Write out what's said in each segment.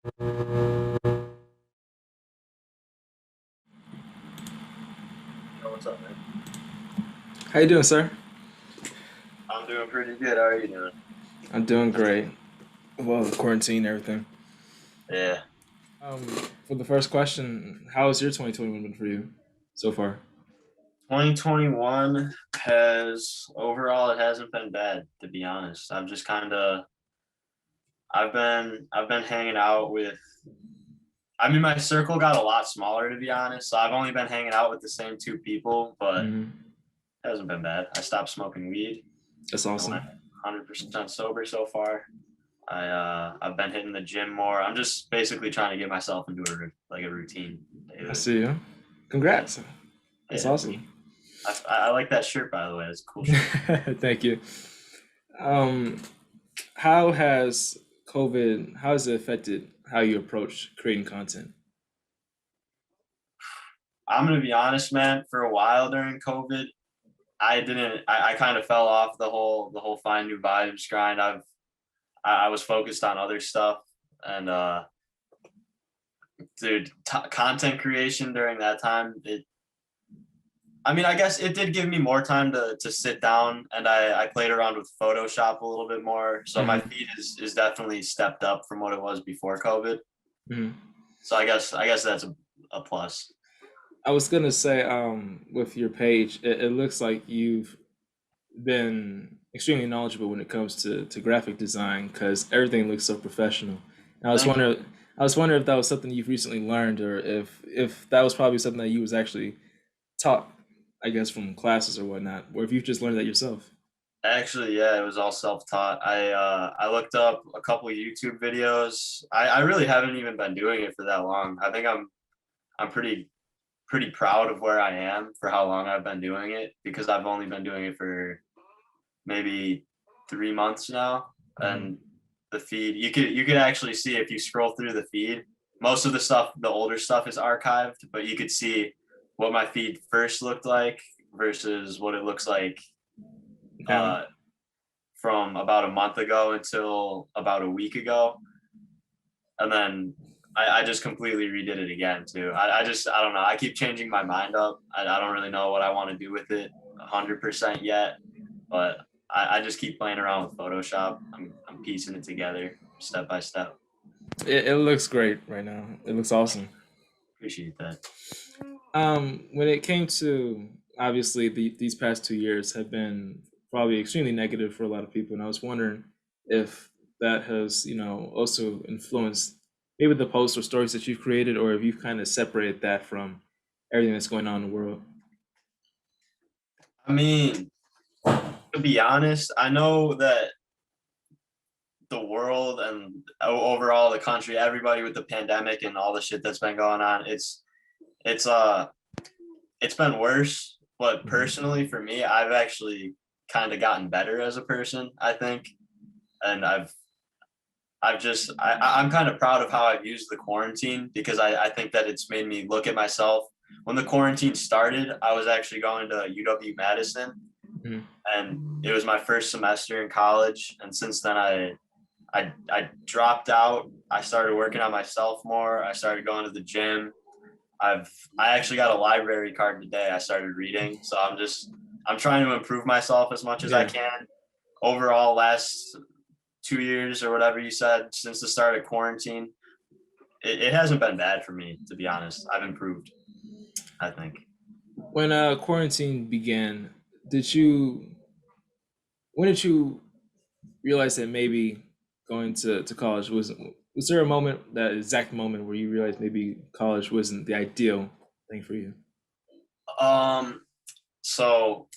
Yo, what's up, man? How you doing, sir? I'm doing pretty good. How are you doing? I'm doing great. Well, the quarantine and everything. Yeah. Um, for the first question, how has your 2021 been for you so far? 2021 has overall it hasn't been bad, to be honest. I've been hanging out with I mean my circle got a lot smaller, to be honest. So I've only been hanging out with the same two people, but Hmm. it hasn't been bad. I stopped smoking weed. That's I went awesome. 100% sober so far. I've been hitting the gym more. I'm just basically trying to get myself into a routine I daily. see you. Yeah. Congrats. That's Yeah. awesome. I like that shirt, by the way. It's a cool shirt. Thank you. Um, how has how has it affected how you approach creating content? I'm gonna be honest, man. For a while during COVID, I didn't. I kind of fell off the whole Findnewvibes grind. I was focused on other stuff, and dude, content creation during that time. I mean, I guess it did give me more time to sit down, and I played around with Photoshop a little bit more. So my Hmm. feed is definitely stepped up from what it was before COVID. Hmm. So I guess that's a plus. I was gonna say, with your page, it looks like you've been extremely knowledgeable when it comes to graphic design because everything looks so professional. And Thank you. I was wondering if that was something you've recently learned, or if that was probably something that you was actually taught, I guess, from classes or whatnot, or if you've just learned that yourself. Actually, yeah, it was all self-taught. I looked up a couple YouTube videos. I really haven't even been doing it for that long. I think I'm pretty proud of where I am for how long I've been doing it because I've only been doing it for maybe 3 months now. And Hmm. the feed you could actually see if you scroll through the feed. Most of the stuff, the older stuff, is archived, but you could see what my feed first looked like versus what it looks like Now, uh, from about a month ago until about a week ago, and then I just completely redid it again too. I don't know. I keep changing my mind up. I don't really know what I want to do with it 100% yet, but I just keep playing around with Photoshop. I'm piecing it together step by step. it looks great right now. It looks awesome. Appreciate that. When it came to obviously these past 2 years have been probably extremely negative for a lot of people, and I was wondering if that has, also influenced maybe the posts or stories that you've created, or if you've kind of separated that from everything that's going on in the world. I mean, to be honest, I know that the world and overall the country, everybody with the pandemic and all the shit that's been going on, it's it's been worse. But Mhm. personally, for me, I've actually kind of gotten better as a person, I think, and I'm kind of proud of how I've used the quarantine because I think that it's made me look at myself. When the quarantine started, I was actually going to UW Madison, Mhm. and it was my first semester in college. And since then, I dropped out. I started working on myself more. I started going to the gym. I've I actually got a library card today. I started reading, so I'm trying to improve myself as much as I Yeah. can. Overall, last 2 years or whatever you said since the start of quarantine, it hasn't been bad for me, to be honest. I've improved, I think. When quarantine began, did you when did you realize that maybe going to college was there a moment, that exact moment where you realized maybe college wasn't the ideal thing for you? Um, so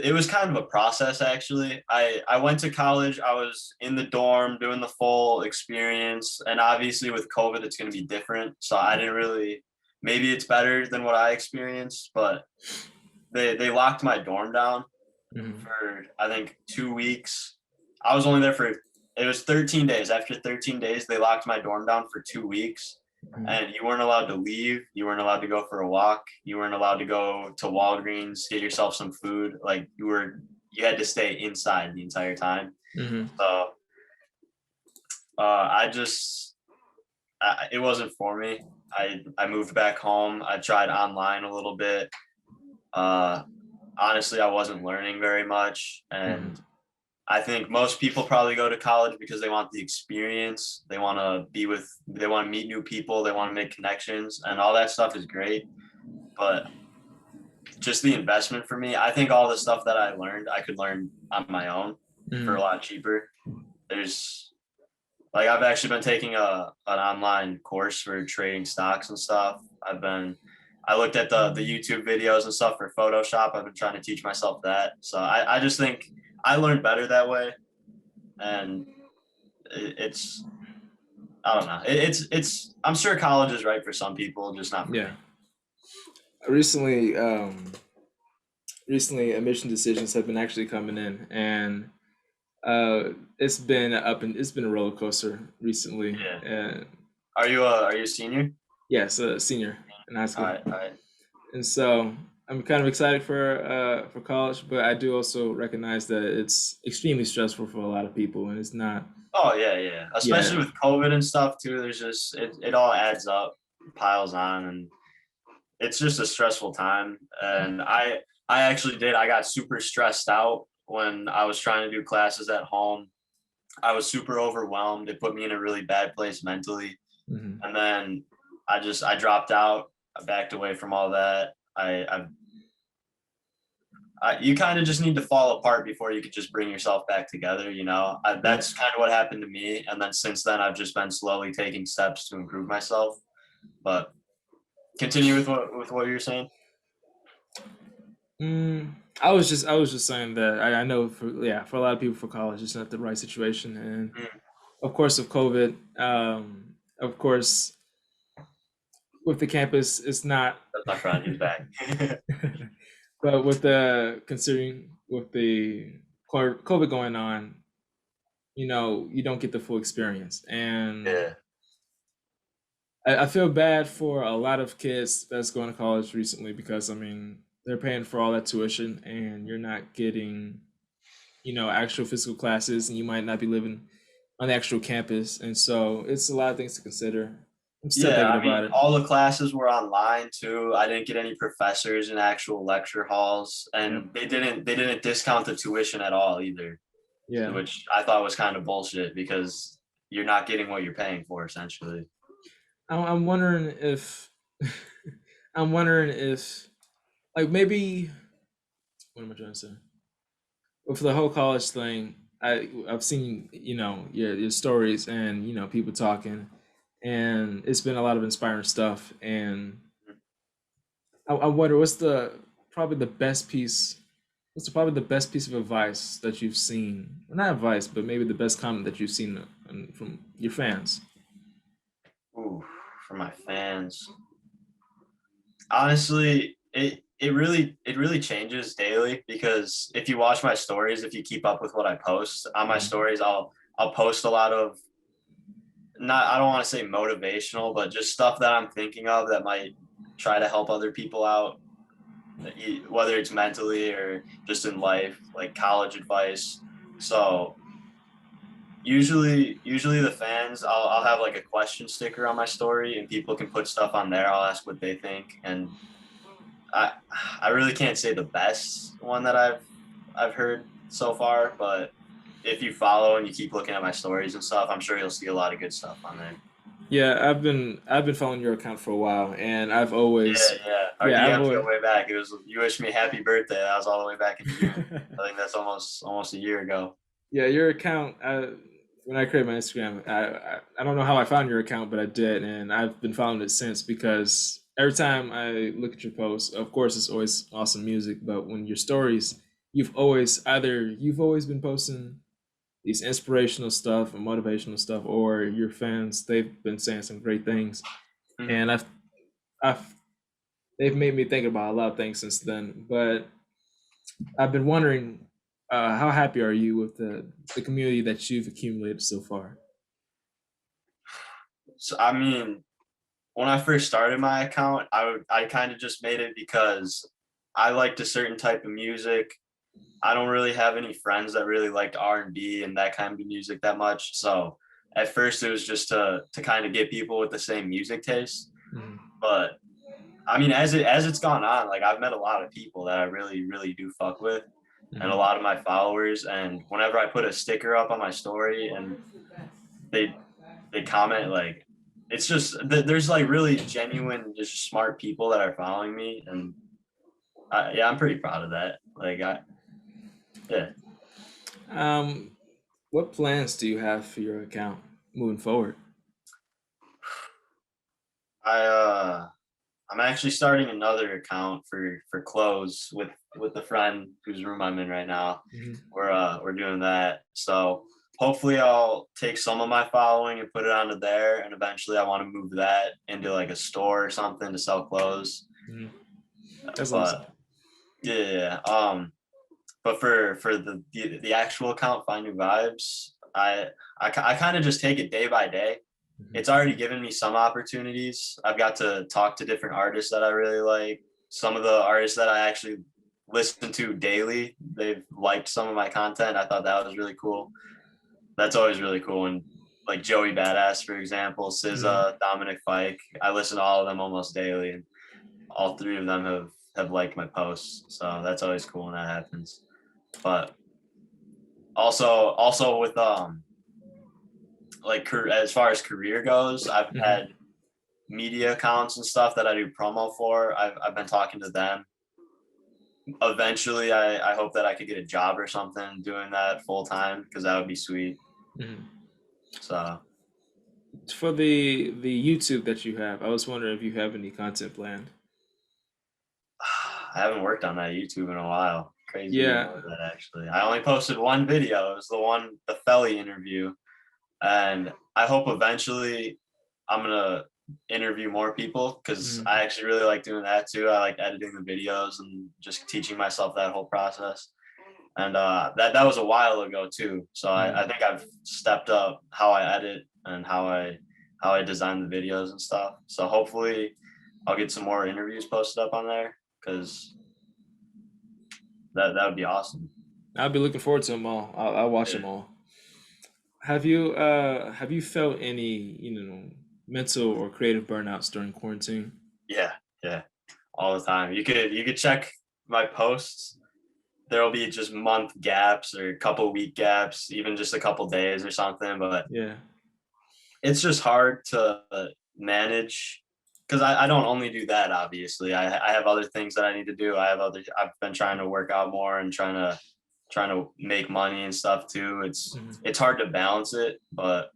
it was kind of a process actually. I went to college. I was in the dorm doing the full experience, and obviously with COVID, it's going to be different. So I didn't really. Maybe it's better than what I experienced, but they locked my dorm down Hmm. for I think 2 weeks. I was only there for it was 13 days. After 13 days, they locked my dorm down for 2 weeks, and you weren't allowed to leave. You weren't allowed to go for a walk. You weren't allowed to go to Walgreens, get yourself some food. Like you had to stay inside the entire time. Hmm. So I just it wasn't for me. I moved back home. I tried online a little bit. Uh, Honestly, I wasn't learning very much, Mhm. and I think most people probably go to college because they want the experience. They want to meet new people. They want to make connections, and all that stuff is great. But just the investment for me, I think all the stuff that I learned, I could learn on my own for a Mhm. lot cheaper. There's like I've actually been taking an online course for trading stocks and stuff. I looked at the YouTube videos and stuff for Photoshop. I've been trying to teach myself that. So I just think I learned better that way. And it's I don't know. It's I'm sure college is right for some people, just not for Yeah. me. Recently, recently admission decisions have been actually coming in, and it's been a roller coaster recently. Yeah. And Are you a senior? yes, a senior in high All school, right, all right. and so I'm kind of excited for college, but I do also recognize that it's extremely stressful for a lot of people, and it's not. Oh yeah, yeah. Especially Yeah, with COVID and stuff too. There's just it all adds up, piles on, and it's just a stressful time. And I actually did. I got super stressed out when I was trying to do classes at home. I was super overwhelmed. It put me in a really bad place mentally. hmm And then I dropped out. I backed away from all that. You kind of just need to fall apart before you could just bring yourself back together. yeah. That's kind of what happened to me. And then since then, I've just been slowly taking steps to improve myself. But continue with what you're saying. Mm, I was just saying that I know for a lot of people for college it's not the right situation, and Mm, of course of COVID, of course with the campus it's not. that's my friend. He's back. But with the considering with the COVID going on, you don't get the full experience, and Yeah. I feel bad for a lot of kids that's going to college recently because I mean they're paying for all that tuition and you're not getting actual physical classes, and you might not be living on the actual campus, and so it's a lot of things to consider. I'm still Yeah, thinking I mean, about it. all the classes were online too. I didn't get any professors in actual lecture halls, Yeah, and they didn't discount the tuition at all either, yeah. which I thought was kind of bullshit because you're not getting what you're paying for essentially. I'm wondering if I'm wondering if like maybe what am I trying to say? Well, for the whole college thing, I've seen your stories and people talking, and it's been a lot of inspiring stuff. And I wonder probably the best piece. Probably the best piece of advice that you've seen? Well, not advice, but maybe the best comment that you've seen from your fans. Ooh, for my fans. Honestly, it really changes daily because if you watch my stories, if you keep up with what I post on my Mhm. stories, I'll post a lot of not I don't want to say motivational, but just stuff that I'm thinking of that might try to help other people out, whether it's mentally or just in life, like college advice. So usually the fans, I'll have like a question sticker on my story, and people can put stuff on there. I'll ask what they think, and I I really can't say the best one that I've heard so far, but if you follow and you keep looking at my stories and stuff, I'm sure you'll see a lot of good stuff on there. Yeah, I've been following your account for a while, and Yeah, yeah. Our I've DMs always go way back. It was you wish me happy birthday. That was all the way back in June. I think that's almost a year ago. yeah, your account. When I created my Instagram, I don't know how I found your account, but I did, and I've been following it since because every time I look at your posts, of course, it's always awesome music. But when your stories, you've always been posting these inspirational stuff and motivational stuff, or your fans they've been saying some great things, Mhm. and I've they've made me think about a lot of things since then. But I've been wondering, how happy are you with the community that you've accumulated so far? So I mean, when I first started my account, I kind of just made it because I liked a certain type of music. I don't really have any friends that really liked R&B and that kind of music that much. So at first it was just to kind of get people with the same music taste. Mhm. But I mean, as it's gone on, like I've met a lot of people that I really, really do fuck with, and a Mhm. lot of my followers. And whenever I put a sticker up on my story and they they comment, like it's just there's like really genuine, just smart people that are following me, and yeah, I'm pretty proud of that. Like yeah, Um, what plans do you have for your account moving forward? I I'm actually starting another account for clothes with the friend whose room I'm in right now. Mhm. We're doing that. So hopefully I'll take some of my following and put it onto there, and eventually I want to move that into like a store or something to sell clothes. Mhm. That's awesome. But yeah, but for the actual account, Find New Vibes, I kind of just take it day by day. It's Mhm. already given me some opportunities. I've got to talk to different artists that I really like. Some of the artists that I actually listen to daily, they've liked some of my content. I thought that was really cool. That's always really cool. And like Joey Badass, for example, Mhm. SZA, Dominic Fike, I listen to all of them almost daily, and all three of them have liked my posts. So that's always cool when that happens. But also with like as far as career goes, I've Mhm. had media accounts and stuff that I do promo for. I've been talking to them. Eventually, I hope that I could get a job or something doing that full time, because that would be sweet. Mhm. So For the YouTube that you have, I was wondering if you have any content planned. I haven't worked on that YouTube in a while. Crazy you Yeah. know that, actually. I only posted one video. It was the Felly interview, and I hope eventually I'm gonna interview more people, because Mhm. I actually really like doing that too. I like editing the videos and just teaching myself that whole process. And that was a while ago too. So I Mhm. think I've stepped up how I edit and how I design the videos and stuff. So hopefully I'll get some more interviews posted up on there, because that would be awesome. I'll be looking forward to them all. I'll watch Yeah, them all. Have you felt any, mental or creative burnouts during quarantine? yeah, yeah, all the time. You could check my posts. There'll be just month gaps or couple week gaps, even just a couple days or something. But Yeah. it's just hard to manage, because I don't only do that. Obviously, I have other things that I need to do. I've been trying to work out more and trying to make money and stuff too. Mhm. It's hard to balance it, but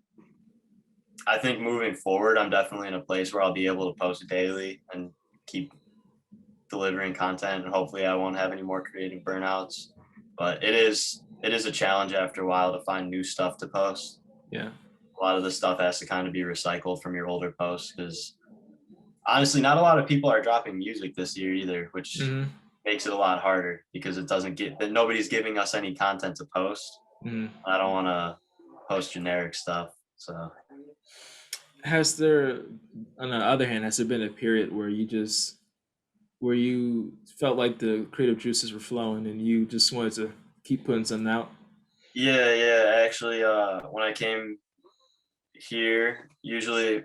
I think moving forward, I'm definitely in a place where I'll be able to post daily and keep delivering content, and hopefully I won't have any more creative burnouts. But it is a challenge after a while to find new stuff to post. Yeah. A lot of the stuff has to kind of be recycled from your older posts, because honestly, not a lot of people are dropping music this year either, which Mhm. makes it a lot harder, because it doesn't get that nobody's giving us any content to post. Mhm. I don't want to post generic stuff. So Has there, on the other hand, has there been a period where you felt like the creative juices were flowing and you just wanted to keep putting something out? yeah. Actually, when I came here, usually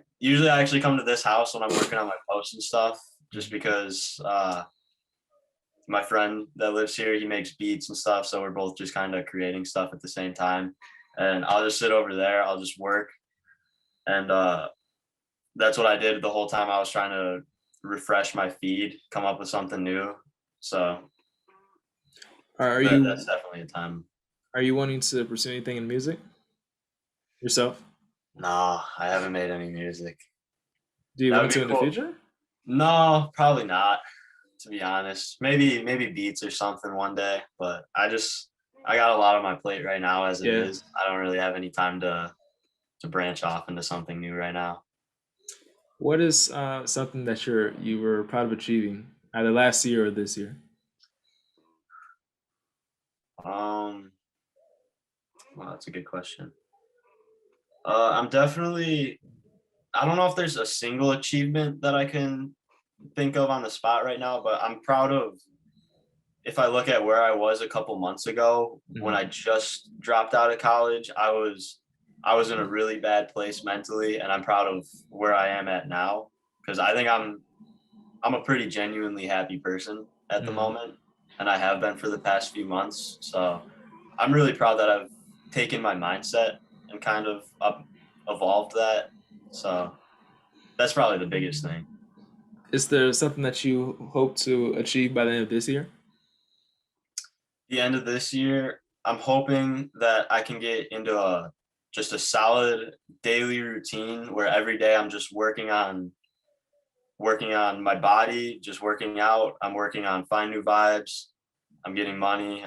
I actually come to this house when I'm working on my posts and stuff, just Mhm. because my friend that lives here, he makes beats and stuff, so we're both just kind of creating stuff at the same time. And I'll just sit over there, I'll just work, and that's what I did the whole time I was trying to refresh my feed, come up with something new. So Are that's you definitely a time. are you wanting to pursue anything in music yourself? No, I haven't made any music. Do you That would want be to in the cool. future? No, probably not, to be honest. Maybe beats or something one day, but I got a lot on my plate right now as it Yeah. is. I don't really have any time to branch off into something new right now. What is something that you were proud of achieving either last year or this year? Um, well, that's a good question. I'm definitely. I don't know if there's a single achievement that I can think of on the spot right now, but I'm proud of. If I look at where I was a couple months ago when Mhm. I just dropped out of college, I was I was in a really bad place mentally, and I'm proud of where I am at now because I think I'm a pretty genuinely happy person at the Mm. moment, and I have been for the past few months. So I'm really proud that I've taken my mindset and kind of evolved that. So that's probably the biggest thing. Is there something that you hope to achieve by the end of this year? The end of this year, I'm hoping that I can get into a just a solid daily routine where every day I'm just working on my body, just working out. I'm working on Findnewvibes. I'm getting money.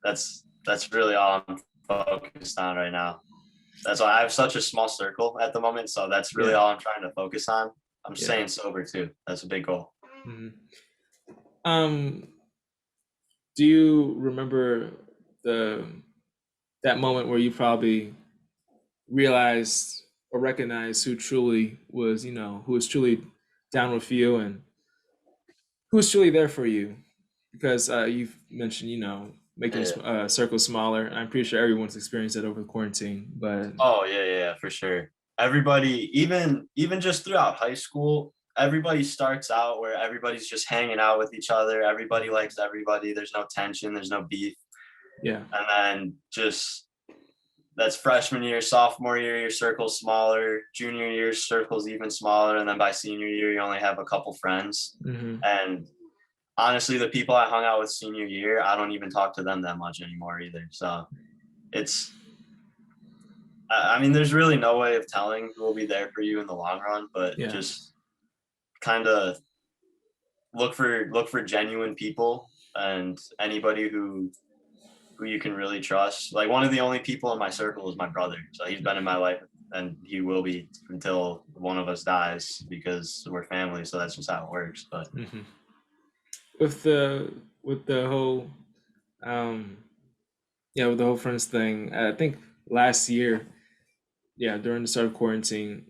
That's really all I'm focused on right now. That's why I have such a small circle at the moment. So that's really Yeah. all I'm trying to focus on. I'm Yeah. staying sober too. That's a big goal. Mhm. Um, do you remember the that moment where you probably realized or recognized who truly was, who was truly down with you and who was truly there for you? Because you've mentioned, making Yeah. circles smaller. I'm pretty sure everyone's experienced that over quarantine, but Oh yeah, yeah, for sure. Everybody, even just throughout high school, everybody starts out where everybody's just hanging out with each other. Everybody likes everybody. There's no tension. There's no beef. yeah. And then just that's freshman year, sophomore year, your circle's smaller. Junior year, circle's even smaller. And then by senior year, you only have a couple friends. Hmm. And honestly, the people I hung out with senior year, I don't even talk to them that much anymore either. So it's I mean, there's really no way of telling who will be there for you in the long run, but Yeah. just kind of look for genuine people and anybody who you can really trust. Like one of the only people in my circle is my brother. So he's been in my life and he will be until one of us dies because we're family. So that's just how it works. But Hmm. With the whole um yeah, with the whole friends thing, I think last year, yeah, during the start of quarantine,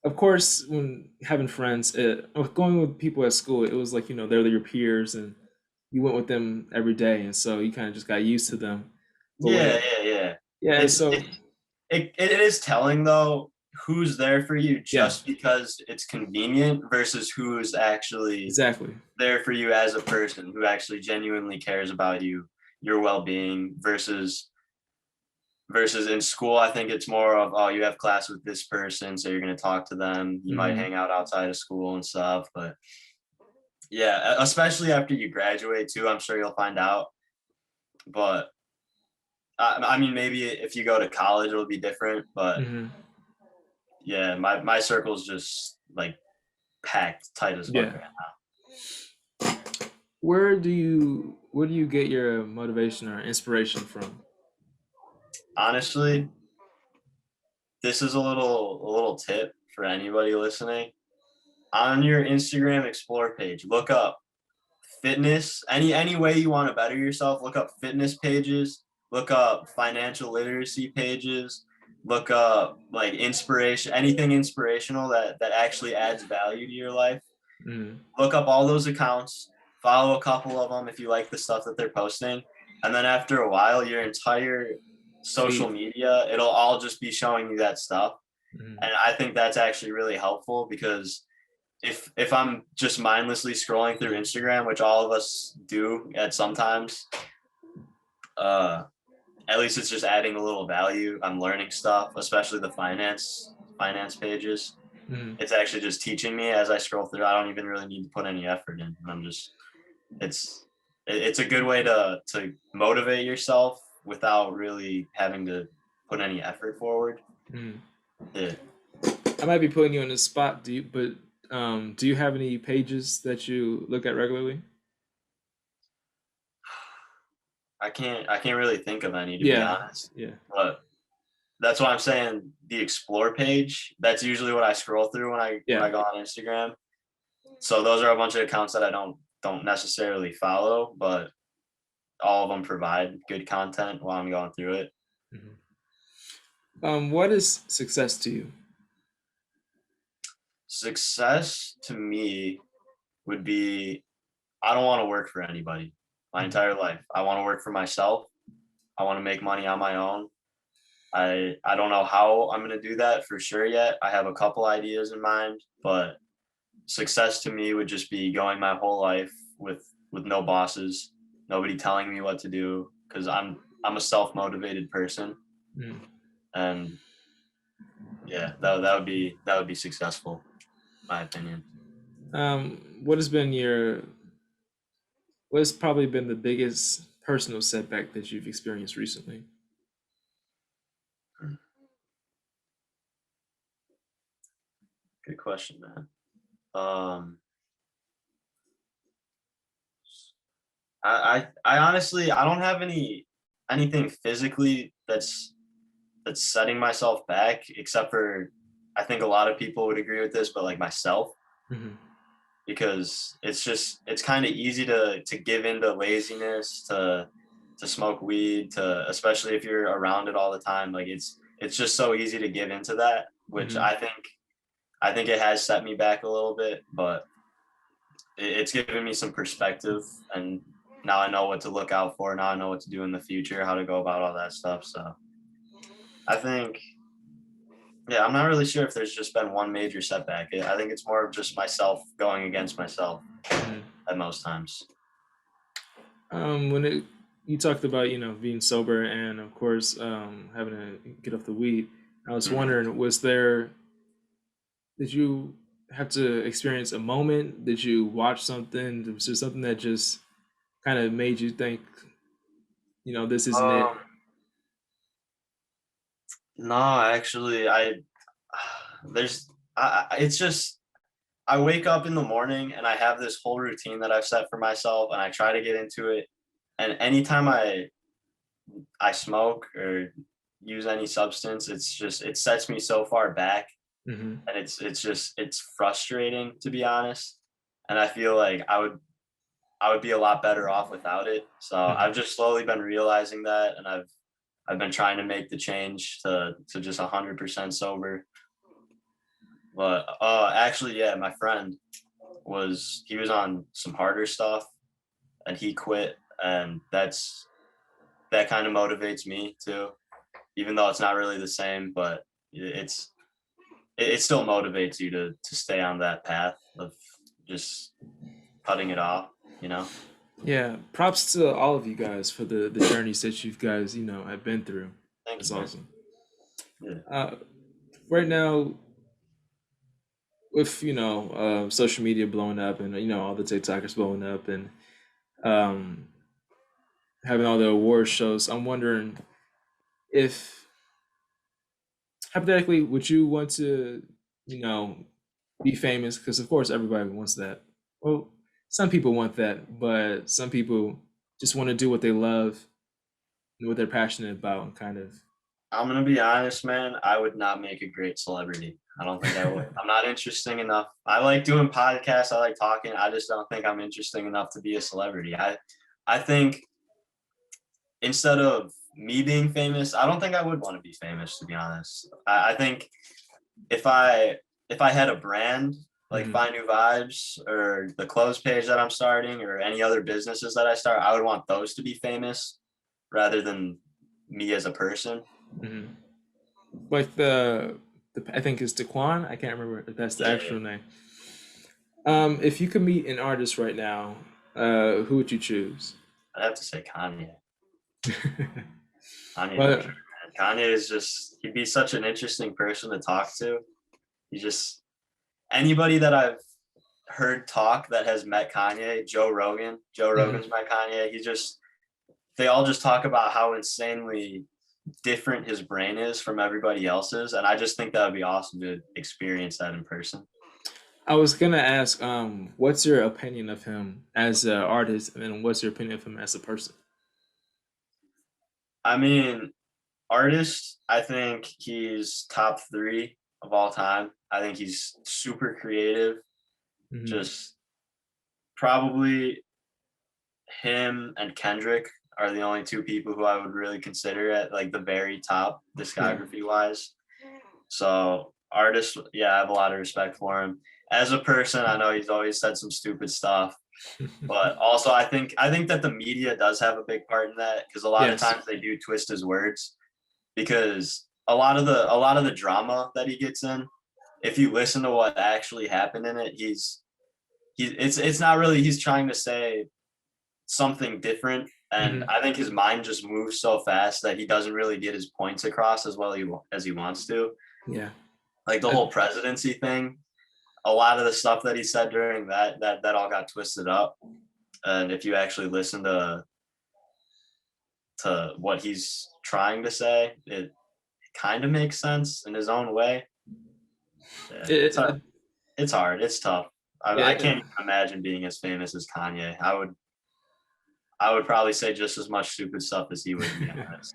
of course, when having friends, going with people at school, it was like, they're your peers and you went with them every day. And so you kind of just got used to them. But when yeah, it, yeah, yeah. yeah, It's so it is telling though who's there for you yeah, just because it's convenient versus who's actually exactly. there for you as a person who actually genuinely cares about you, your well-being versus in school. I think it's more of, oh, you have class with this person, so you're going to talk to them, you might Hmm. hang out outside of school and stuff. But yeah, especially after you graduate too, I'm sure you'll find out. But I mean, maybe if you go to college it'll be different, but Hmm. yeah, my circle's just like packed tight as fuck Yeah. right Where do you get your motivation or inspiration from? now. Honestly, this is a little tip for anybody listening. On your Instagram explore page, look up fitness, any way you want to better yourself. Look up fitness pages, look up financial literacy pages, look up like inspiration, anything inspirational that actually adds value to your life. Mm. Look up all those accounts, follow a couple of them if you like the stuff that they're posting, and then after a while your entire social Feed. media, it'll all just be showing you that stuff. Mm. And I think that's actually really helpful because if I'm just mindlessly scrolling through Instagram, which all of us do at sometimes, uh, at least it's just adding a little value. I'm learning stuff, especially the finance pages. Mm. It's actually just teaching me as I scroll through. I don't even really need to put any effort in. I'm just it's it's a good way to motivate yourself without really having to put any effort forward. Mm. Yeah. I might be putting you on the spot, do you have any pages that you look at regularly? I can't really think of any to be Yeah, honest. yeah, But that's why I'm saying the explore page. That's usually what I scroll through when I yeah. go on Instagram. So those are a bunch of accounts that I don't necessarily follow, but all of them provide good content while I'm going through it. Mhm. What is success to you? Success to me would be I don't want to work for anybody my Mhm. entire life. I want to work for myself. I want to make money on my own. I don't know how I'm gonna do that for sure yet. I have a couple ideas in mind, but success to me would just be going my whole life with no bosses, nobody telling me what to do, because I'm a self-motivated person, Mm. and yeah, that would be successful, in my opinion. What has been your what has probably been the biggest personal setback that you've experienced recently? Good question, man. Um, I honestly I don't have anything physically that's setting myself back, except for I think a lot of people would agree with this, but like myself, Hmm. because it's kind of easy to give into laziness, to smoke weed, to especially if you're around it all the time. Like it's just so easy to give into that, which Hmm. I think it has set me back a little bit, but it's given me some perspective, and now I know what to look out for. Now I know what to do in the future, how to go about all that stuff. So I think, yeah, I'm not really sure if there's just been one major setback. I think it's more of just myself going against myself at most times. When it you talked about being sober and of course having to get off the weed, I was Hmm. wondering, did you have to experience a moment? Did you watch something? Was there something that just kind of made you think, this isn't it? Um, no, actually, there's, it's just, I wake up in the morning and I have this whole routine that I've set for myself, and I try to get into it. And anytime I smoke or use any substance, it sets me so far back, Hmm. and it's frustrating, to be honest. And I feel like I would be a lot better off without it. So Hmm. I've just slowly been realizing that, and I've been trying to make the change to just 100% sober. But actually, yeah, my friend he was on some harder stuff, and he quit, and that kind of motivates me too, even though it's not really the same, but it's it still motivates you to stay on that path of just cutting it off, you know? Yeah, props to all of you guys for the journeys that you guys have been through. Thank That's you, man. awesome. Yeah. Uh, right now, with social media blowing up and all the TikTokers blowing up and um, having all the award shows, I'm wondering if hypothetically, would you want to, you know, be famous? Because of course everybody wants that. Well, some people want that, but some people just want to do what they love and what they're passionate about, and kind of. I'm gonna be honest, man. I would not make a great celebrity. I don't think I would. I'm not interesting enough. I like doing podcasts. I like talking. I just don't think I'm interesting enough to be a celebrity. I think instead of me being famous, I don't think I would want to be famous, to be honest. I think if I if I had a brand like Mhm, Find New Vibes or the clothes page that I'm starting or any other businesses that I start, I would want those to be famous rather than me as a person. mhm. Like the I think it's Daquan. I can't remember if that's the Yeah, actual name. If you could meet an artist right now, who would you choose? I'd have to say Kanye. Kanye for Well, sure, man. Kanye is just he'd be such an interesting person to talk to. He just anybody that I've heard talk that has met Kanye, Joe Rogan. Joe mhm. Rogan's met Kanye. They all just talk about how insanely different his brain is from everybody else's, and I just think that would be awesome to experience that in person. I was gonna ask, what's your opinion of him as an artist, and then what's your opinion of him as a person? I mean, artist, I think he's top three of all time. I think he's super creative. Hmm. Just probably him and Kendrick are the only two people who I would really consider at like the very top Yeah. discography wise. So artist, yeah, I have a lot of respect for him. As a person, I know he's always said some stupid stuff, but also I think that the media does have a big part in that, because a lot of Yes. times they do twist his words. because a lot of the drama that he gets in, if you listen to what actually happened in it, it's not really he's trying to say something different. And Hmm. I think his mind just moves so fast that he doesn't really get his points across as well as he wants to. Yeah. Like the I, whole presidency thing, a lot of the stuff that he said during that all got twisted up. And if you actually listen to what he's trying to say, it kind of makes sense in his own way. Yeah, it's it, hard. It's hard. It's tough. I yeah, can't even imagine being as famous as Kanye. I would probably say just as much stupid stuff as he would, to be honest.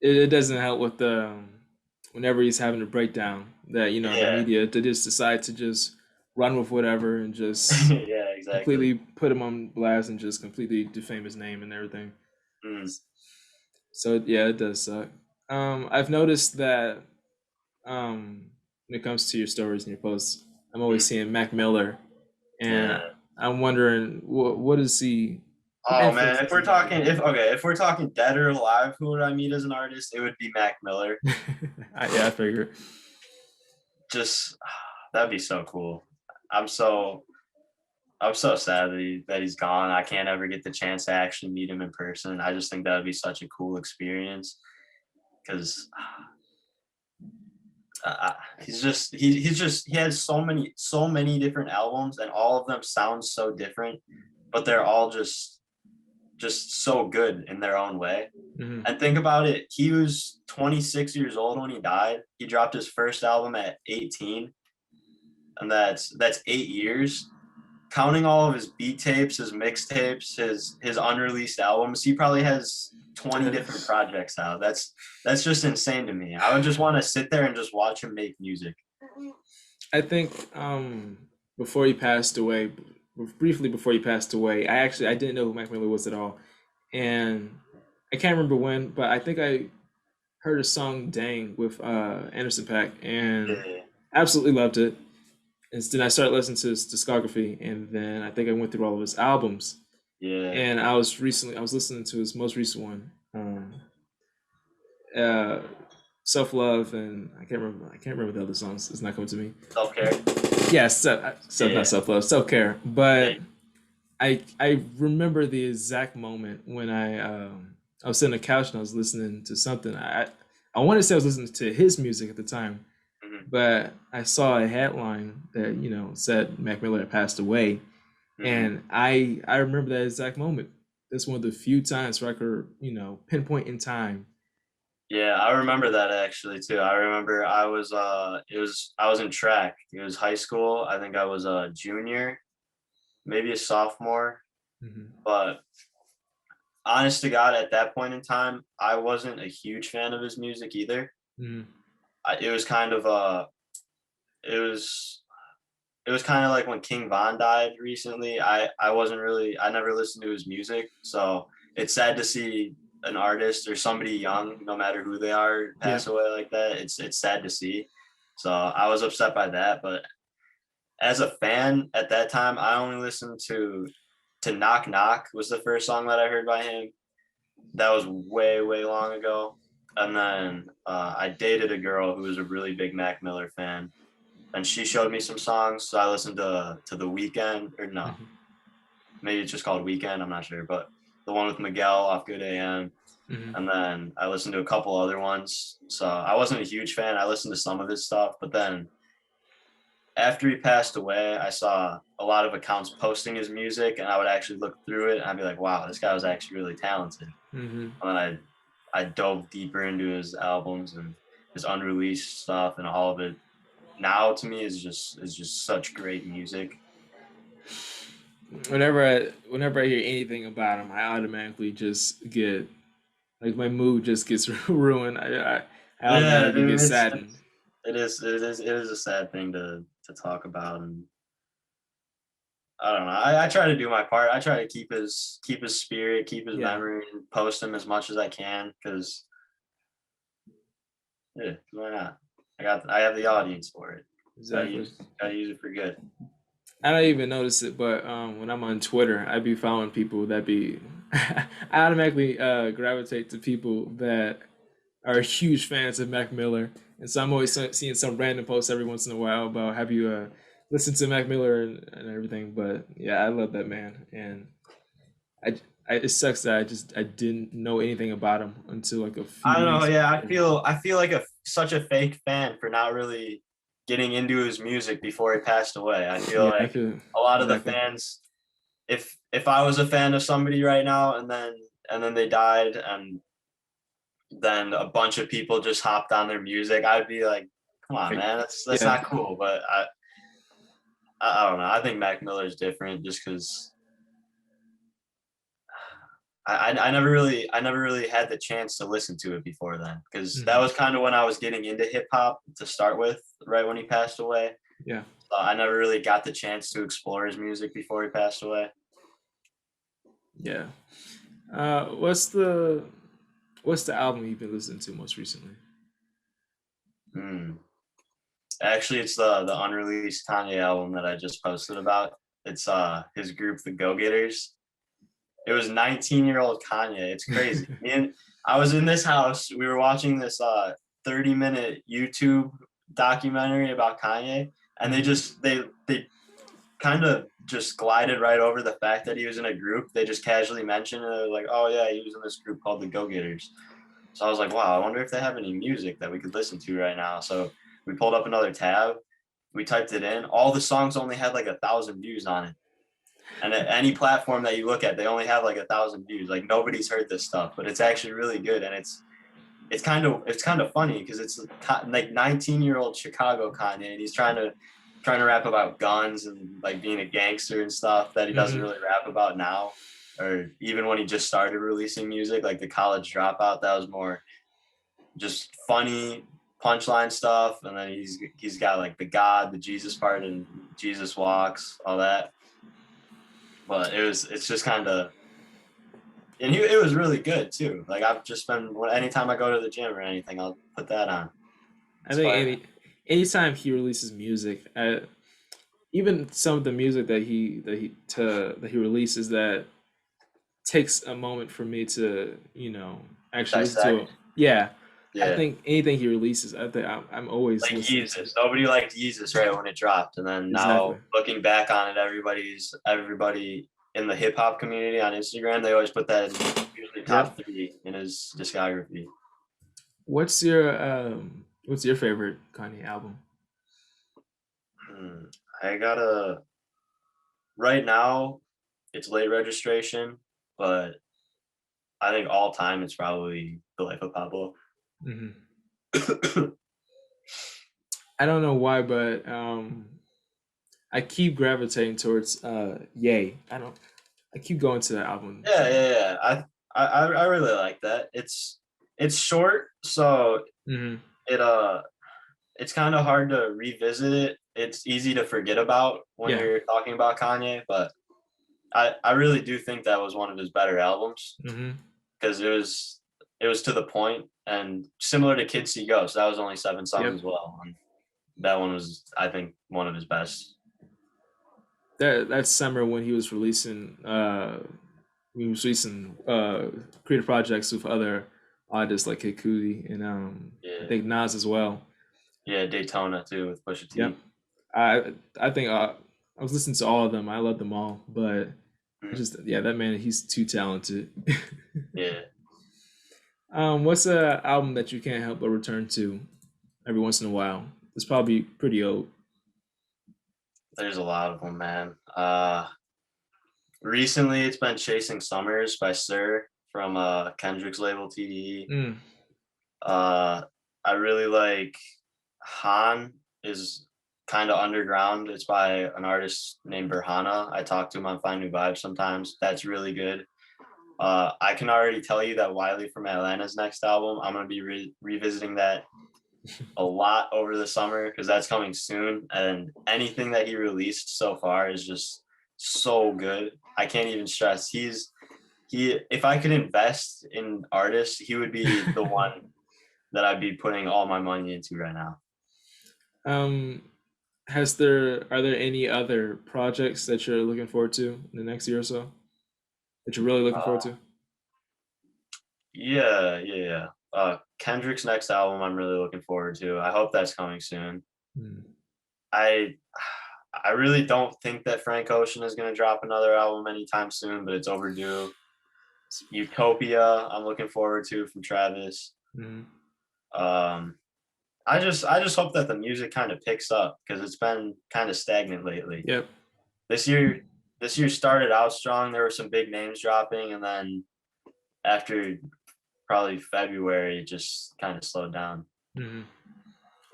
it doesn't help with the whenever he's having a breakdown that the Yeah. media to just decide to just run with whatever and just Yeah, exactly. completely put him on blast and just completely defame his name and everything. Mm, So yeah, it does suck. I've noticed that when it comes to your stories and your posts, I'm always mm, seeing Mac Miller, and yeah. I'm wondering what is he? What Oh man, influence if does we're he have on talking if we're talking dead or alive, who would I meet as an artist? It would be Mac Miller. you? Yeah, I figure. Just that'd be so cool. I'm so I'm so sad that he's gone. I can't ever get the chance to actually meet him in person. I just think that would be such a cool experience because he has so many different albums and all of them sound so different, but they're all just so good in their own way. Hmm. And think about it, he was 26 years old when he died. He dropped his first album at 18, and that's 8 years. Counting all of his beat tapes, his mixtapes, his unreleased albums, he probably has 20 different projects out. That's just insane to me. I would just want to sit there and just watch him make music. I think before he passed away, briefly before he passed away, I didn't know who Mac Miller was at all, and I can't remember when, but I think I heard a song "Dang" with Anderson .Paak and Yeah, absolutely loved it. And then I started listening to his discography, and then I think I went through all of his albums. yeah. And I was listening to his most recent one, uh, "Self Love," and I can't remember the other songs. It's not coming to me. Self care. Yes, not Yeah, self love, self care. yeah, But I remember the exact moment when I was sitting on the couch and I was listening to something. I want to say I was listening to his music at the time, hmm but I saw a headline that said Mac Miller had passed away, hmm and I remember that exact moment. That's one of the few times where I could pinpoint in time. yeah. I remember that actually too. I remember I was in track. It was high school. I think I was a junior, maybe a sophomore. Hmm. But honest to God, at that point in time, I wasn't a huge fan of his music either. Hmm. It was kind of it was it was kind of like when King Von died recently. I never listened to his music, so it's sad to see an artist or somebody young, no matter who they are, Yeah. pass away like that. It's sad to see. So I was upset by that, but as a fan at that time, I only listened to Knock Knock was the first song that I heard by him. That was way, way long ago. And then I dated a girl who was a really big Mac Miller fan, and she showed me some songs. So I listened to The Weekend, or no, Hmm. maybe it's just called Weekend. I'm not sure, but the one with Miguel off Good AM. Hmm. And then I listened to a couple other ones. So I wasn't a huge fan. I listened to some of his stuff, but then after he passed away, I saw a lot of accounts posting his music, and I would actually look through it and I'd be like, wow, this guy was actually really talented. Hmm. And then I dove deeper into his albums and his unreleased stuff, and all of it now to me is just such great music. Whenever I hear anything about him, I automatically just get like my mood just gets ruined. I Yeah, automatically get dude, saddened. it is a sad thing to talk about, and I don't know. I try to do my part. I try to keep his spirit, keep his Yeah, memory, and post him as much as I can because yeah, why not? I have the audience for it. Gotta exactly. use gotta use it for good. I don't even notice it, but when I'm on Twitter, I be following people that be. I automatically gravitate to people that are huge fans of Mac Miller, and so I'm always seeing some random posts every once in a while about have you listened to Mac Miller and everything. But yeah, I love that man, and I, it sucks that I didn't know anything about him until like a few I don't know. weeks. Yeah, I feel like a such a fake fan for not really getting into his music before he passed away. I feel Yeah, I like feel a lot of the exactly. fans, if I was a fan of somebody right now and then they died and then a bunch of people just hopped on their music, I'd be like, come on, man, that's Yeah, not cool. But I don't know. I think Mac Miller is different just because I never really had the chance to listen to it before then because that hmm was kind of when I was getting into hip hop to start with, right when he passed away. yeah, So I never really got the chance to explore his music before he passed away. yeah. What's the album you've been listening to most recently? Hmm. Actually, it's the unreleased Kanye album that I just posted about. It's his group, the Go Getters. It was 19-year-old Kanye. It's crazy. I was in this house. We were watching this 30-minute YouTube documentary about Kanye, and they hmm just they kind of just glided right over the fact that he was in a group. They just casually mentioned it. They were like, "Oh yeah, he was in this group called the Go Getters." So I was like, "Wow, I wonder if they have any music that we could listen to right now." So we pulled up another tab. We typed it in. All the songs only had like 1,000 views on it. And at any platform that you look at, they only have like 1,000 views. Like nobody's heard this stuff, but it's actually really good. And it's kind of funny because it's like 19-year-old Chicago Kanye, and he's trying to rap about guns and like being a gangster and stuff that he doesn't hmm really rap about now, or even when he just started releasing music, like the College Dropout. That was more just funny punchline stuff, and then he's got like the Jesus part and Jesus Walks, all that. But it's just kind of, and it was really good too. Like I've just been anytime I go to the gym or anything, I'll put that on. I It's think fire. anytime he releases music, even some of the music that he releases that takes a moment for me to actually listen to it. Dissect. Yeah, I Yeah. think anything he releases, I think I'm always Like listening to. Yeezus. Nobody liked Yeezus right when it dropped. And then Exactly. now looking back on it, everybody in the hip hop community on Instagram, they always put that in usually Yep. top three in his discography. What's your favorite Kanye album? Hmm. I gotta right now it's late registration, but I think all time it's probably The Life of Pablo. hmm I don't know why, but I keep gravitating towards Yay. I keep going to that album. Yeah, yeah, yeah. I really like that. It's short, so hmm it it's kind of hard to revisit it. It's easy to forget about when Yeah. you're talking about Kanye, but I really do think that was one of his better albums hmm because it was to the point and similar to Kids See Ghost. That was only 7 songs Yep. as well, and that one was I think one of his best. That summer when he was releasing creative projects with other artists like Kid Cudi and I Yeah, think Nas as well. yeah, Daytona too with Pusha Yep. T. I think I was listening to all of them. I love them all, but I Mhm. just yeah, that man he's too talented. Yeah, What's a album that you can't help but return to every once in a while? It's probably pretty old. there's a lot of them, man. Recently it's been Chasing Summers by Sir from Kendrick's label TDE. Mm, Uh, I really like Han is kind of underground. It's by an artist named Berhana. I talk to him on Findnewvibes sometimes. That's really good. I can already tell you that Wiley from Atlanta's next album, I'm gonna be revisiting that a lot over the summer because that's coming soon. And anything that he released so far is just so good. I can't even stress. He. If I could invest in artists, he would be the one that I'd be putting all my money into right now. um, are there any other projects that you're looking forward to in the next year or so that you're really looking forward Uh, to? yeah, yeah, yeah. Kendrick's next album I'm really looking forward to. I hope that's coming soon. Mm. I I really don't think that Frank Ocean is gonna drop another album anytime soon, but it's overdue. Utopia, I'm looking forward to from Travis. Mm. Um, I just hope that the music kind of picks up because it's been kind of stagnant lately. Yep. This year, this year started out strong. There were some big names dropping, and then after probably February, it just kind of slowed down. Mm.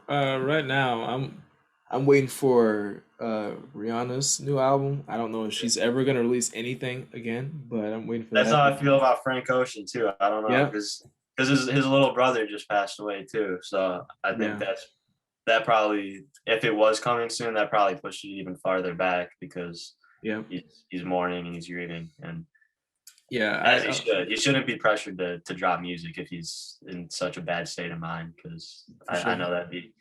Right now, I'm waiting for Rihanna's new album. I don't know if she's ever gonna release anything again, but I'm waiting for That's how I that. feel about Frank Ocean too. I don't know Yeah, because his little brother just passed away too. So I think yeah, that probably, if it was coming soon, that probably pushed it even farther back because yeah, he's mourning and he's grieving, and yeah. as he should. He shouldn't be pressured to drop music if he's in such a bad state of mind because For I sure. know that'd be.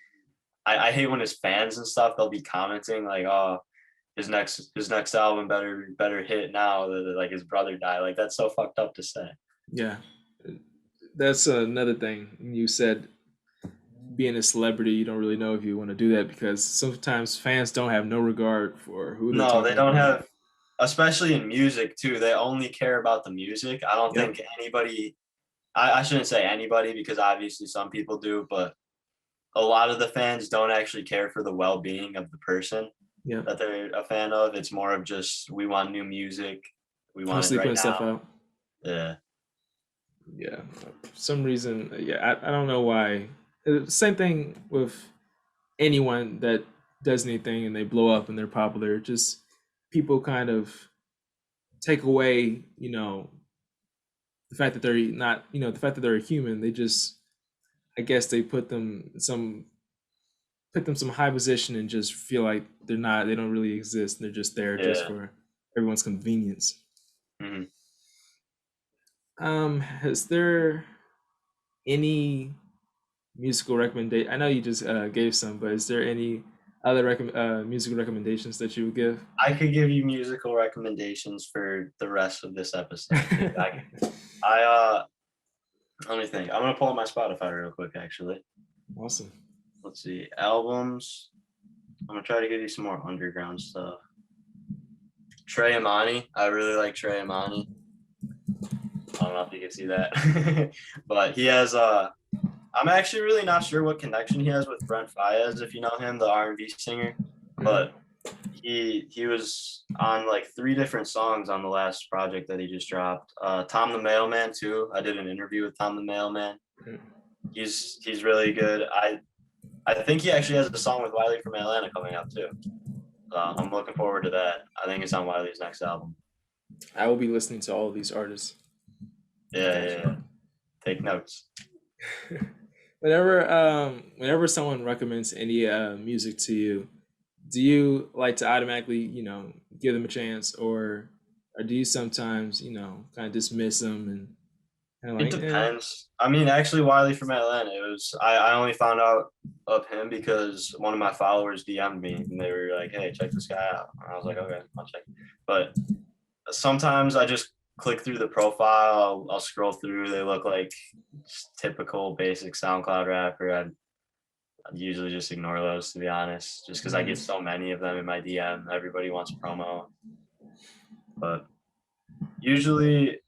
I hate when his fans and stuff they'll be commenting like, oh, his next album better hit now that like his brother died. Like that's so fucked up to say. Yeah, that's another thing you said. Being a celebrity, you don't really know if you want to do that because sometimes fans don't have no regard for who they're No, they talking don't about. have, especially in music too. They only care about the music. I don't Yep. think anybody. I shouldn't say anybody because obviously some people do, but a lot of the fans don't actually care for the well-being of the person Yep. that they're a fan of. It's more of just we want new music, we want it Constantly right putting stuff now. out. Yeah, Yeah. For some reason, yeah, I don't know why. Same thing with anyone that does anything and they blow up and they're popular. Just people kind of take away, the fact that they're not, the fact that they're a human. They just, I guess, they put them some high position and just feel like they don't really exist. They're just there just yeah. for everyone's convenience. Hmm. Has there any musical recommendation? I know you just gave some, but is there any other musical recommendations that you would give? I could give you musical recommendations for the rest of this episode, dude. I let me think. I'm gonna pull up my Spotify real quick, actually. Awesome. Let's see, albums. I'm gonna try to give you some more underground stuff. Trey Amani, I really like Trey Amani. I don't know if you can see that, but he has I'm actually really not sure what connection he has with Brent Faiyaz, if you know him, the R&B singer, Mhm. but he was on like 3 different songs on the last project that he just dropped. Tom the Mailman too. I did an interview with Tom the Mailman. Mhm. He's really good. I think he actually has a song with Wiley from Atlanta coming up too. So I'm looking forward to that. I think it's on Wiley's next album. I will be listening to all of these artists. Yeah, yeah, Gotcha. yeah. Take notes. Whenever someone recommends any music to you, do you like to automatically, give them a chance, or do you sometimes, kind of dismiss them and kind of It like, eh? depends. I mean, actually, Wiley from Atlanta. It was I only found out of him because one of my followers DM'd me and they were like, "Hey, check this guy out." And I was like, "Okay, I'll check." But sometimes I just click through the profile. I'll scroll through. They look like just typical basic SoundCloud rapper. I'd usually just ignore those to be honest, just because I get Mhm. so many of them in my DM. Everybody wants promo, but usually,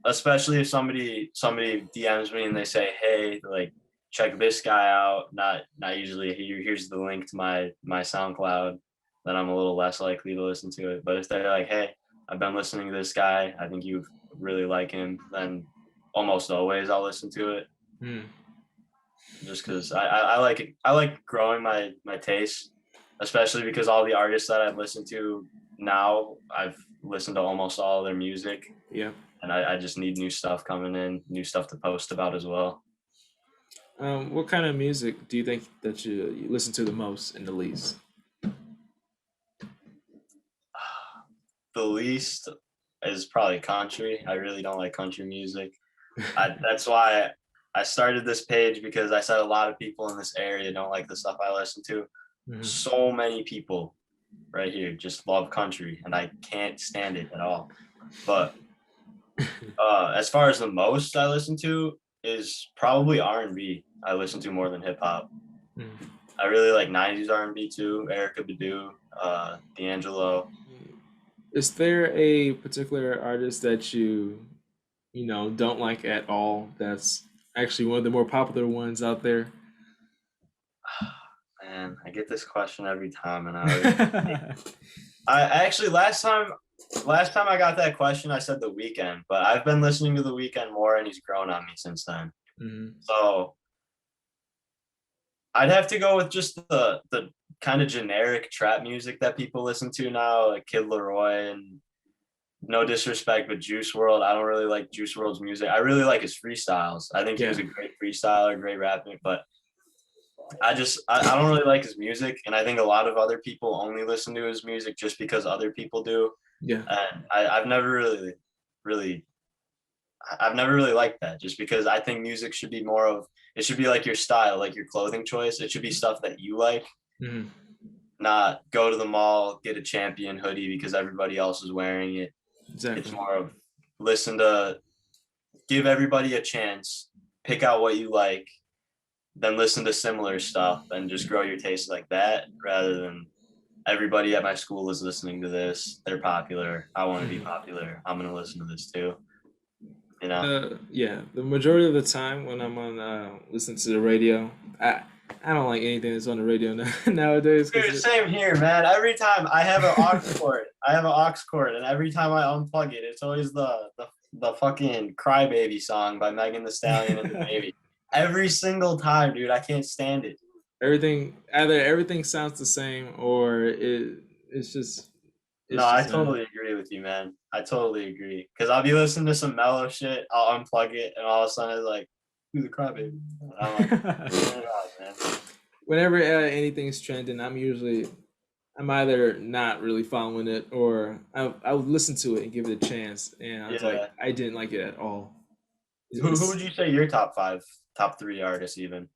especially if somebody DMs me and they say, "Hey, like check this guy out," not usually here's the link to my SoundCloud, then I'm a little less likely to listen to it. But if they're like, "Hey, I've been listening to this guy. I think you really like him," then almost always I'll listen to it Mm. just because I like it. I like growing my taste, especially because all the artists that I've listened to now, I've listened to almost all of their music, Yeah. and I just need new stuff coming in, new stuff to post about as well. What kind of music do you think that you listen to the most and the least? The least is probably country. I really don't like country music. That's why I started this page because I said a lot of people in this area don't like the stuff I listen to. Mhm. So many people right here just love country, and I can't stand it at all. But as far as the most I listen to, is probably R&B. I listen to more than hip hop. Mm. I really like 90s R&B too. Erica Badu, D'Angelo. Is there a particular artist that don't like at all? That's actually one of the more popular ones out there. Man, I get this question every time, and I always I actually last time I got that question, I said The Weeknd, but I've been listening to The Weeknd more, and he's grown on me since then. Mhm. So I'd have to go with just the kind of generic trap music that people listen to now, like Kid Laroi, and no disrespect, but Juice World. I don't really like Juice World's music. I really like his freestyles. I think he Yeah, was a great freestyler, great rapper, but I don't really like his music, and I think a lot of other people only listen to his music just because other people do. yeah, And I've never really I've never really liked that, just because I think music should be more of, it should be like your style, like your clothing choice. It should be stuff that you like, mhm, not go to the mall, get a Champion hoodie because everybody else is wearing it. It's exactly. more of, listen to, give everybody a chance, pick out what you like, then listen to similar stuff and just grow your taste like that, rather than everybody at my school is listening to this. They're popular. I want to be Mhm. popular. I'm going to listen to this too, you know? Yeah, the majority of the time when I'm on listening to the radio, I don't like anything that's on the radio nowadays because Dude, same here, man. Every time I have an aux cord, and every time I unplug it, it's always the fucking Crybaby song by Megan Thee Stallion and the Baby. Every single time, dude. I can't stand it. everything sounds the same or it's just No, it's I just totally agree with you, man. I totally agree. Because I'll be listening to some mellow shit, I'll unplug it, and all of a sudden it's like, who's the Crybaby? And I'm like, turn it off, man. whenever anything's trending, I'm either not really following it or I would listen to it and give it a chance, and I was like, Yeah. I didn't like it at all. Who It's would you say your top five, top three artists even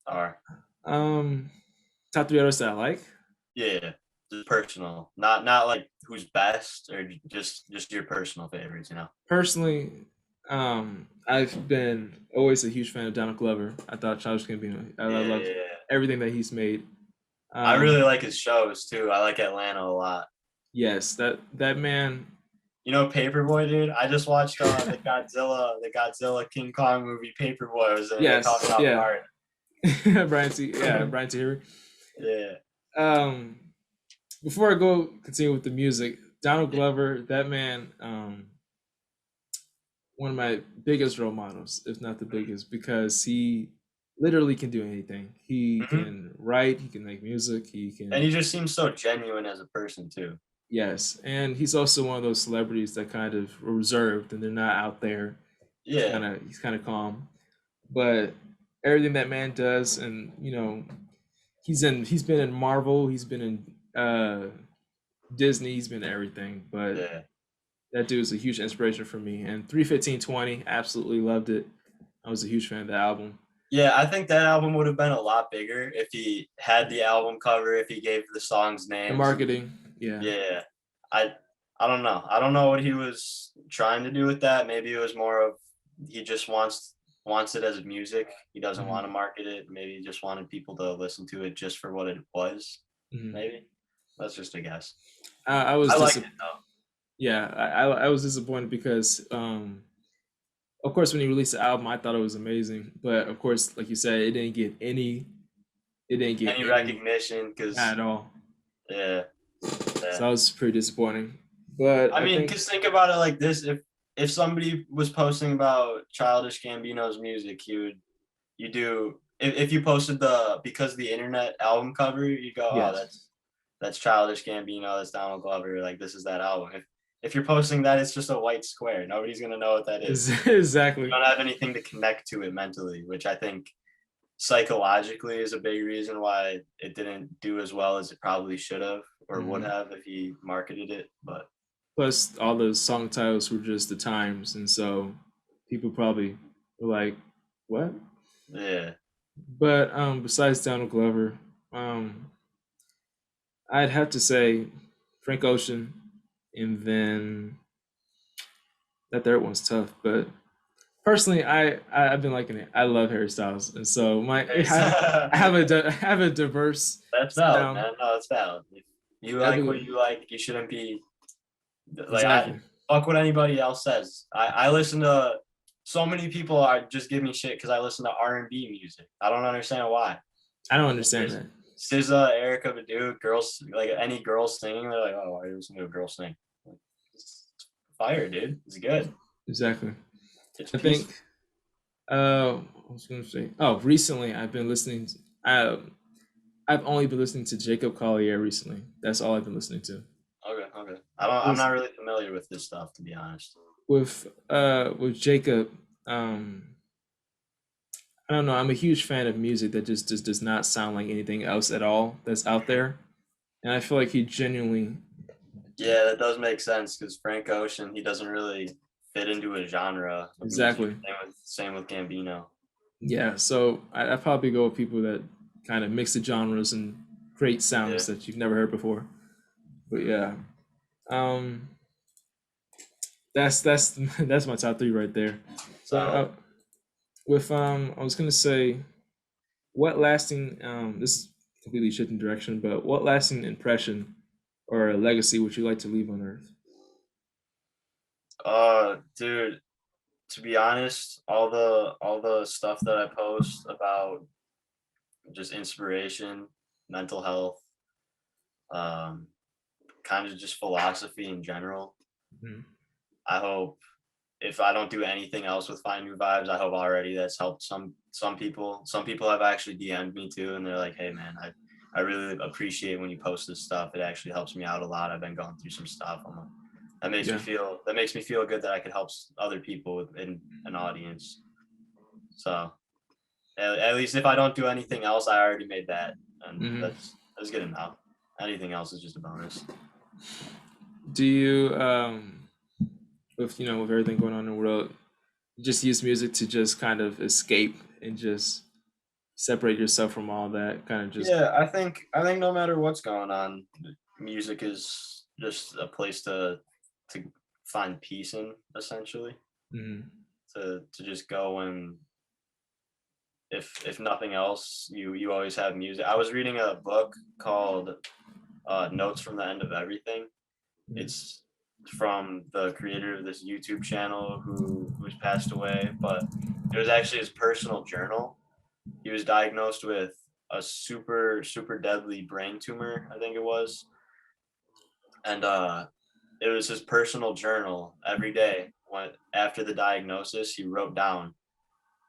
are? um top three artists that I like. Yeah, just personal, not like who's best, or just your personal favorites. You know. Personally, I've been always a huge fan of Donald Glover. I thought Childish Gambino. I loved Yeah, everything that he's made. I really Um, like his shows too. I like Atlanta a lot. yes, that man. You know, Paperboy, dude. I just watched the Godzilla King Kong movie. Paperboy was in it. It caught me Yes, off yeah. guard. Brian T. Yeah, Um, before I go continue with the music, Donald Glover, that man, one of my biggest role models, if not the biggest, because he literally can do anything. He hmm can write, he can make music, he and can, he just seems so genuine as a person too. yes, and he's also one of those celebrities that kind of are reserved and they're not out there. Yeah, He's kind of calm, but everything that man does, and he's been in Marvel, he's been in Disney, he's been in everything, but yeah. that dude's a huge inspiration for me. And 31520, absolutely loved it. I was a huge fan of the album. Yeah, I think that album would have been a lot bigger if he had the album cover, if he gave the songs The names. marketing, yeah. Yeah. I I don't know. I don't know what he was trying to do with that. Maybe it was more of, he just wants it as music. He doesn't want to Mhm, market it. Maybe he just wanted people to listen to it just for what it was. mhm. Maybe. That's just a guess. I was I liked it disappointed. though. Yeah, I was disappointed because, of course, when he released the album, I thought it was amazing. But of course, like you said, it didn't get Any any recognition, because at all. yeah, So yeah. that was pretty disappointing. But I I mean, think, because think about it like this: if somebody was posting about Childish Gambino's music, you do, if you posted the Because the Internet album cover, you go, oh, yes, that's Childish Gambino, that's Donald Glover, like this is that album. If you're posting that, it's just a white square. Nobody's gonna know what that is. You exactly. don't have anything to connect to it mentally, which I think psychologically is a big reason why it didn't do as well as it probably should have or would Mhm. have if he marketed it. But Plus, all the song titles were just the times, and so people probably were like, "What?" yeah, But besides Donald Glover, um, I'd have to say Frank Ocean, and then that third one's tough, but personally, I've been liking it. I love Harry Styles, and so I have a diverse That's valid, sound. man. No, it's valid. If you I like do what you like, you shouldn't be like I exactly. fuck what anybody else says. I listen to so many people are just give me shit because I listen to R&B music. I don't understand why. I don't understand that. SZA, Erica Badu, girls like any girls singing, they're like, oh, why are you listening to a girl sing? Like, it's fire, dude. It's good. Exactly. It's I peaceful. think I was gonna say, oh, recently I've been listening. I've only been listening to Jacob Collier recently. That's all I've been listening to. Okay, okay. I'm not really familiar with this stuff to be honest. With Jacob, um, I don't know. I'm a huge fan of music that just does not sound like anything else at all that's out there, and I feel like he genuinely Yeah, that does make sense because Frank Ocean, he doesn't really fit into a genre of music. exactly. Same with Gambino. Yeah, so I probably go with people that kind of mix the genres and create Yeah. sounds that you've never heard before. But yeah, um, that's that's my top three right there. But Solid. with I was gonna say, what lasting this is completely shifting direction, but what lasting impression or legacy would you like to leave on Earth? Dude, to be honest, all the stuff that I post about just inspiration, mental health, um, kind of just philosophy in general. Mhm. I hope if I don't do anything else with Find New Vibes, I hope already that's helped some people. Some people have actually DM'd me too, and they're like, "Hey, man, I really appreciate when you post this stuff. It actually helps me out a lot. I've been going through some stuff. I'm like, Yeah, that makes me feel good that I could help other people in an audience. So at least if I don't do anything else, I already made that, and hmm that's good enough. Anything else is just a bonus. do you with with everything going on in the world, you just use music to just kind of escape and just separate yourself from all that, kind of just Yeah, I think no matter what's going on, music is just a place to find peace in, essentially. mhm. To just go and if nothing else, you always have music. I was reading a book called Notes from the End of Everything. Mhm. It's from the creator of this YouTube channel who's passed away, but it was actually his personal journal. He was diagnosed with a super deadly brain tumor, I think it was, and it was his personal journal every day. When after the diagnosis, he wrote down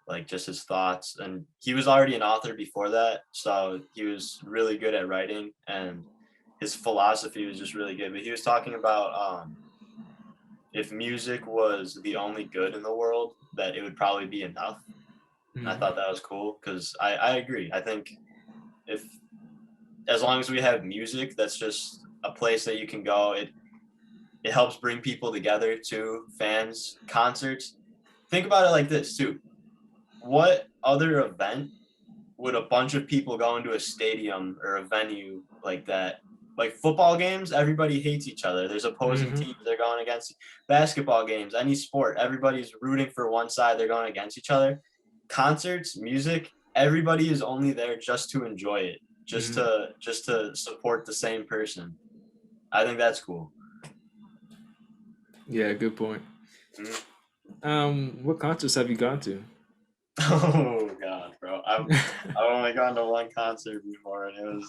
like just his thoughts, and he was already an author before that, so he was really good at writing, and his philosophy was just really good. But he was talking about if music was the only good in the world, that it would probably be enough. And I Mhm. thought that was cool because I agree. I think if as long as we have music, that's just a place that you can go. It helps bring people together too, fans, concerts. Think about it like this too. What other event would a bunch of people go into a stadium or a venue like that? Like football games, everybody hates each other. There's opposing Mhm. teams they're going against. Basketball games, any sport, everybody's rooting for one side, they're going against each other. Concerts, music, everybody is only there just to enjoy it, Mhm. just to support the same person. I think that's cool. Yeah, good point. Mhm. What concerts have you gone to? Oh god, bro. I've only gone to one concert before and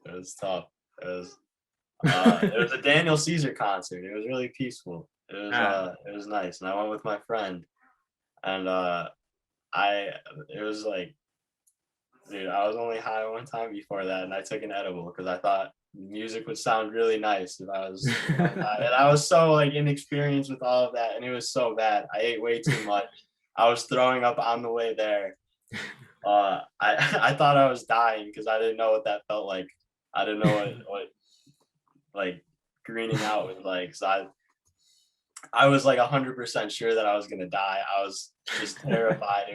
it was tough. It was a Daniel Caesar concert. It was really peaceful. Ah, It was nice. And I went with my friend and I it was like dude, I was only high one time before that and I took an edible because I thought music would sound really nice if I was high. And I was so like inexperienced with all of that and it was so bad. I ate way too much. I was throwing up on the way there. I thought I was dying because I didn't know what that felt like. I didn't know what like greening out was like. So I was like 100% sure that I was gonna die. I was just terrified.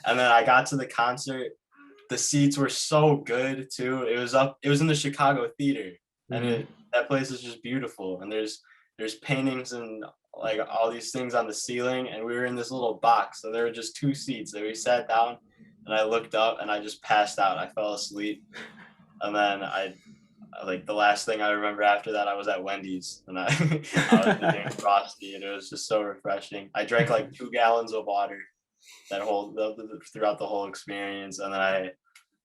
And then I got to the concert. The seats were so good too. It was in the Chicago theater, and mhm. that place is just beautiful. And there's paintings and like all these things on the ceiling, and we were in this little box. So there were just 2 seats. And we sat down, and I looked up, and I just passed out. I fell asleep, and then I like the last thing I remember after that, I was at Wendy's, and I was eating Frosty, and it was just so refreshing. I drank like 2 gallons of water throughout the whole experience, and then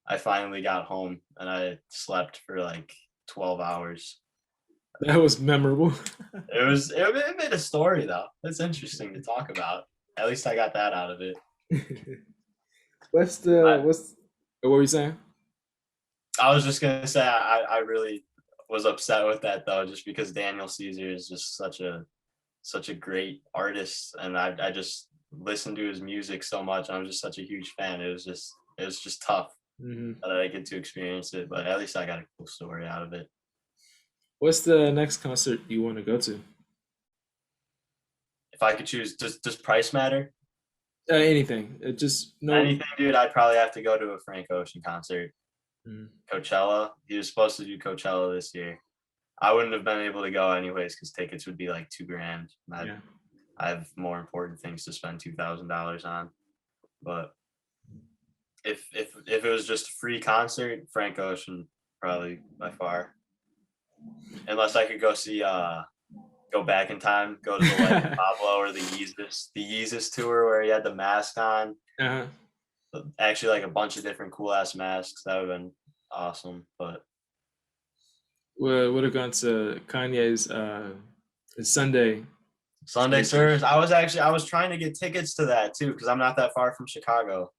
I finally got home, and I slept for like 12 hours. That was memorable. It made a story though. It's interesting to talk about. At least I got that out of it. What were you saying? I was just gonna say I really was upset with that though, just because Daniel Caesar is just such a great artist, and I just listened to his music so much. I'm just such a huge fan. It was just tough that I get to experience it, but at least I got a cool story out of it. What's the next concert you want to go to? If I could choose, does price matter? Anything. Just no. Anything, dude. I'd probably have to go to a Frank Ocean concert. Coachella. He was supposed to do Coachella this year. I wouldn't have been able to go anyways because tickets would be like $2,000. I have more important things to spend $2,000 on. But if it was just a free concert, Frank Ocean probably by far. Unless I could go see go back in time, go to the like Pablo or the Yeezus tour where he had the mask on. Actually, like a bunch of different cool ass masks. That would have been awesome. But would have gone to Kanye's Sunday service. I was trying to get tickets to that too because I'm not that far from Chicago.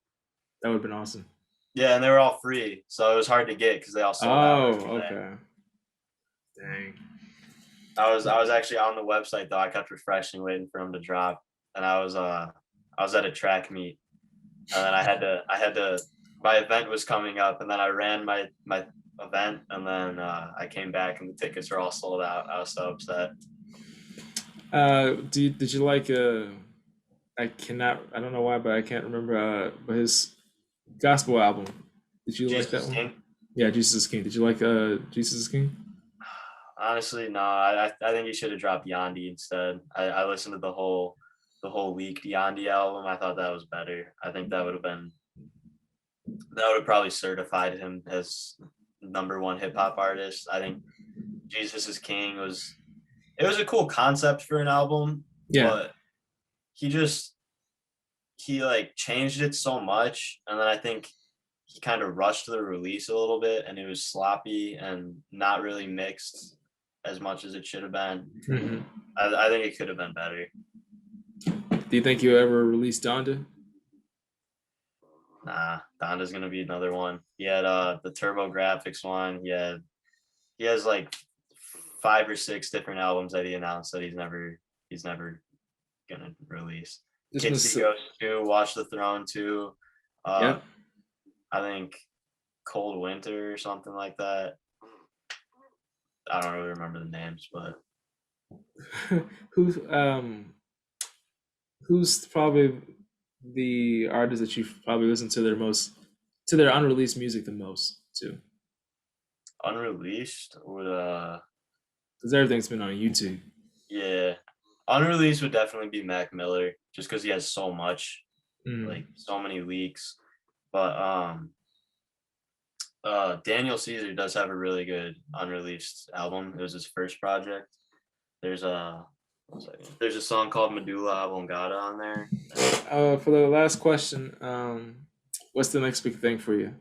That would have been awesome. Yeah, and they were all free, so it was hard to get because they all sold out. Oh, okay. Dang. I was actually on the website though. I kept refreshing, waiting for them to drop, and I was at a track meet, and then I had to. My event was coming up, and then I ran my event, and then I came back, and the tickets were all sold out. I was so upset. Did you like I don't know why, but I can't remember but his gospel album. Did you like that one? King? Yeah, Jesus is King. Did you like Jesus is King? Honestly, no. I think he should have dropped Yandi instead. I listened to the whole leaked Yandi album. I thought that was better. I think that would have probably certified him as #1 hip hop artist. I think Jesus is King was a cool concept for an album. Yeah. But he like changed it so much, and then I think he kind of rushed the release a little bit, and it was sloppy and not really mixed as much as it should have been. I think it could have been better. Do you think you ever release Donda? Nah, Donda's gonna be another one. He had the Turbo Graphics one. He has like 5 or 6 different albums that he announced that he's never gonna release. Kids Ghost 2, Watch the Throne 2. I think Cold Winter or something like that. I don't really remember the names, but who's probably the artist that you probably listen to their unreleased music the most too? Unreleased would because everything's been on YouTube. Yeah, unreleased would definitely be Mac Miller, just because he has so much, like so many leaks. But Daniel Caesar does have a really good unreleased album. It was his first project. There's a song called Medulla Oblongata on there. For the last question, what's the next big thing for you?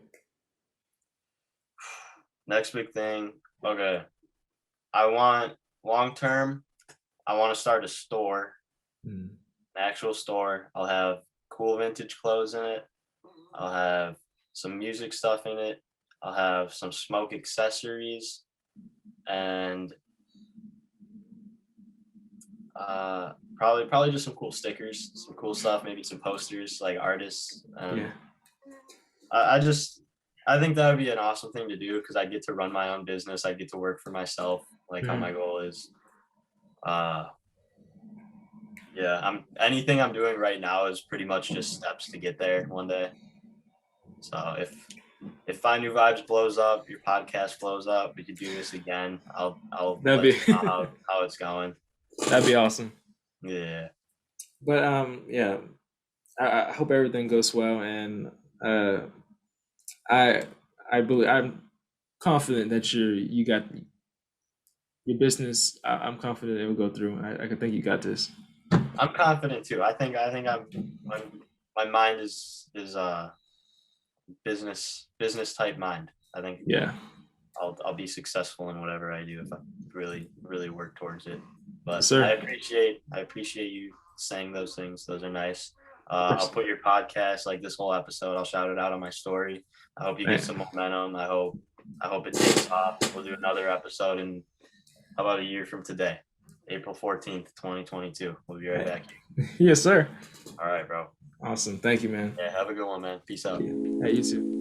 Next big thing, okay. I want long term. I want to start a store, an actual store. I'll have cool vintage clothes in it. I'll have some music stuff in it. I'll have some smoke accessories, and probably just some cool stickers, some cool stuff, maybe some posters, like artists. I think that would be an awesome thing to do because I get to run my own business. I get to work for myself, like how my goal is. Anything I'm doing right now is pretty much just steps to get there one day. So if Findnewvibes blows up, your podcast blows up, we could do this again. I'll let you know how it's going. That'd be awesome. Yeah. But yeah, I hope everything goes well, and I I believe I'm confident that you got your business. I'm confident it will go through. I can think you got this. I'm confident too. I think I'm my mind is business type mind. I think Yeah, I'll be successful in whatever I do if I really work towards it. yes, But sir. I appreciate you saying those things. Those are nice. Of I'll course. put your podcast, like this whole episode, I'll shout it out on my story. I hope you get Right. some momentum. I hope it takes off. We'll do another episode in how about a year from today, April 14th, 2022. We'll be right Right. back. Yes, sir. All right, bro. Awesome. Thank you, man. Yeah, have a good one, man. Peace out. Yeah. Hey, you too.